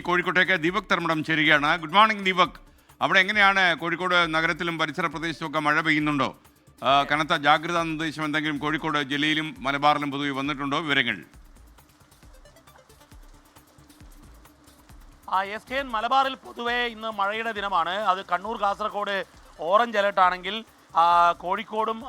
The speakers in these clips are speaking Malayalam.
കോഴിക്കോട്ടേക്ക് ദീപക് തർമ്മടം ചേരുകയാണ്. Good morning Deepak. അവിടെ എങ്ങനെയാണ് കോഴിക്കോട് നഗരത്തിലും പരിസര പ്രദേശത്തുമൊക്കെ മഴ പെയ്യുന്നുണ്ടോ? കനത്ത ജാഗ്രതാ നിർദ്ദേശം എന്തെങ്കിലും കോഴിക്കോട് ജില്ലയിലും മലബാറിലും പൊതുവെ വന്നിട്ടുണ്ടോ? വിവരങ്ങൾ. മലബാറിൽ പൊതുവെ ഇന്ന് മഴയുടെ ദിനമാണ്. അത് കണ്ണൂർ, കാസർഗോഡ് ഓറഞ്ച് അലേർട്ട് ആണെങ്കിൽ കോഴിക്കോടും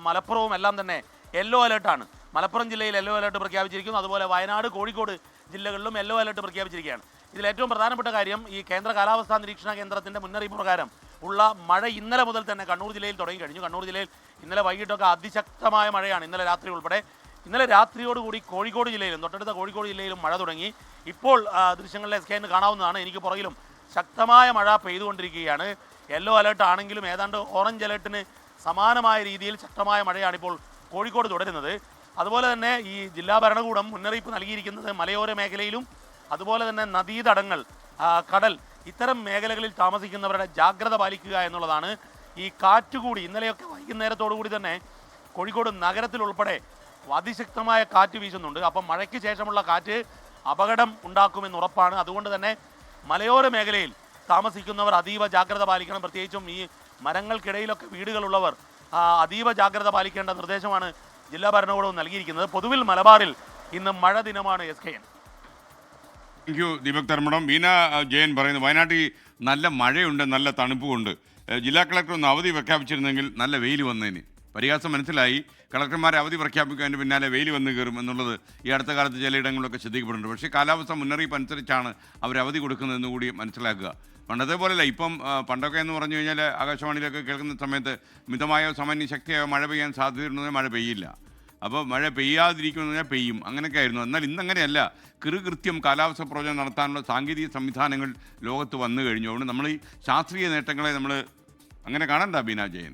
മലപ്പുറവും എല്ലാം തന്നെ യെല്ലോ അലേർട്ടാണ്. മലപ്പുറം ജില്ലയിൽ യെല്ലോ അലേർട്ട് പ്രഖ്യാപിച്ചിരിക്കുന്നു. അതുപോലെ വയനാട്, കോഴിക്കോട് ജില്ലകളിലും യെല്ലോ അലേർട്ട് പ്രഖ്യാപിച്ചിരിക്കുകയാണ്. ഇതിൽ ഏറ്റവും പ്രധാനപ്പെട്ട കാര്യം, ഈ കേന്ദ്ര കാലാവസ്ഥാ നിരീക്ഷണ കേന്ദ്രത്തിൻ്റെ മുന്നറിയിപ്പ് പ്രകാരം ഉള്ള മഴ ഇന്നലെ മുതൽ തന്നെ കണ്ണൂർ ജില്ലയിൽ തുടങ്ങി കഴിഞ്ഞു. കണ്ണൂർ ജില്ലയിൽ ഇന്നലെ വൈകിട്ടൊക്കെ അതിശക്തമായ മഴയാണ്, ഇന്നലെ രാത്രി ഉൾപ്പെടെ. ഇന്നലെ രാത്രിയോടുകൂടി കോഴിക്കോട് ജില്ലയിലും തൊട്ടടുത്ത കോഴിക്കോട് ജില്ലയിലും മഴ തുടങ്ങി. ഇപ്പോൾ ദൃശ്യങ്ങളിലെ സ്കാൻ കാണാവുന്നതാണ്. എനിക്ക് പുറകിലും ശക്തമായ മഴ പെയ്തുകൊണ്ടിരിക്കുകയാണ്. യെല്ലോ അലേർട്ട് ആണെങ്കിലും ഏതാണ്ട് ഓറഞ്ച് അലേർട്ടിന് സമാനമായ രീതിയിൽ ശക്തമായ മഴയാണ് ഇപ്പോൾ കോഴിക്കോട് തുടരുന്നത്. അതുപോലെ തന്നെ ഈ ജില്ലാ ഭരണകൂടം മുന്നറിയിപ്പ് നൽകിയിരിക്കുന്നത് മലയോര മേഖലയിലും അതുപോലെ തന്നെ നദീതടങ്ങൾ, കടൽ, ഇത്തരം മേഖലകളിൽ താമസിക്കുന്നവരുടെ ജാഗ്രത പാലിക്കുക എന്നുള്ളതാണ്. ഈ കാറ്റുകൂടി ഇന്നലെയൊക്കെ വൈകുന്നേരത്തോടു കൂടി തന്നെ കോഴിക്കോട് നഗരത്തിലുൾപ്പെടെ അതിശക്തമായ കാറ്റ് വീശുന്നുണ്ട്. അപ്പം മഴയ്ക്ക് ശേഷമുള്ള കാറ്റ് അപകടം ഉണ്ടാക്കുമെന്ന് ഉറപ്പാണ്. അതുകൊണ്ട് തന്നെ മലയോര മേഖലയിൽ താമസിക്കുന്നവർ അതീവ ജാഗ്രത പാലിക്കണം. പ്രത്യേകിച്ചും ഈ മരങ്ങൾക്കിടയിലൊക്കെ വീടുകളുള്ളവർ അതീവ ജാഗ്രത പാലിക്കേണ്ട നിർദ്ദേശമാണ് ജില്ലാ ഭരണകൂടവും നൽകിയിരിക്കുന്നത്. പൊതുവിൽ മലബാറിൽ ഇന്ന് മഴ ദിനമാണ്. SKN. Thank you Deepak Tharmadam. Veena Jayan പറയുന്നു, വയനാട്ടിൽ നല്ല മഴയുണ്ട്, നല്ല തണുപ്പുമുണ്ട്. ജില്ലാ കളക്ടർ ഒന്ന് അവധി പ്രഖ്യാപിച്ചിരുന്നെങ്കിൽ നല്ല വെയിൽ വന്നതിന്. പരിഹാസം മനസ്സിലായി. കളക്ടർമാരെ അവധി പ്രഖ്യാപിക്കുന്നതിന് പിന്നാലെ വെയിൽ വന്ന് കയറും എന്നുള്ളത് ഈ അടുത്ത കാലത്ത് ചിലയിടങ്ങളിലൊക്കെ ശ്രദ്ധിക്കപ്പെടുന്നുണ്ട്. പക്ഷേ കാലാവസ്ഥ മുന്നറിയിപ്പ് അനുസരിച്ചാണ് അവർ അവധി കൊടുക്കുന്നതെന്ന് കൂടി മനസ്സിലാക്കുക. പണ്ടത്തെ പോലെയല്ല. ഇപ്പം പണ്ടൊക്കെ എന്ന് പറഞ്ഞു കഴിഞ്ഞാൽ ആകാശവാണിയിലൊക്കെ കേൾക്കുന്ന സമയത്ത് മിതമായോ സാമാന്യ ശക്തിയായോ മഴ പെയ്യാൻ സാധ്യതയുണ്ടെങ്കിൽ മഴ പെയ്യില്ല. അപ്പോൾ മഴ പെയ്യാതിരിക്കുമെന്ന് പറഞ്ഞാൽ പെയ്യും. അങ്ങനെയൊക്കെ ആയിരുന്നു. എന്നാൽ ഇന്നങ്ങനെയല്ല. കൃത്യം കാലാവസ്ഥ പ്രവചനം നടത്താനുള്ള സാങ്കേതിക സംവിധാനങ്ങൾ ലോകത്ത് വന്നു കഴിഞ്ഞു. അതുകൊണ്ട് നമ്മൾ ഈ ശാസ്ത്രീയ നേട്ടങ്ങളെ നമ്മൾ അങ്ങനെ കാണണ്ട. ബീന ജയൻ.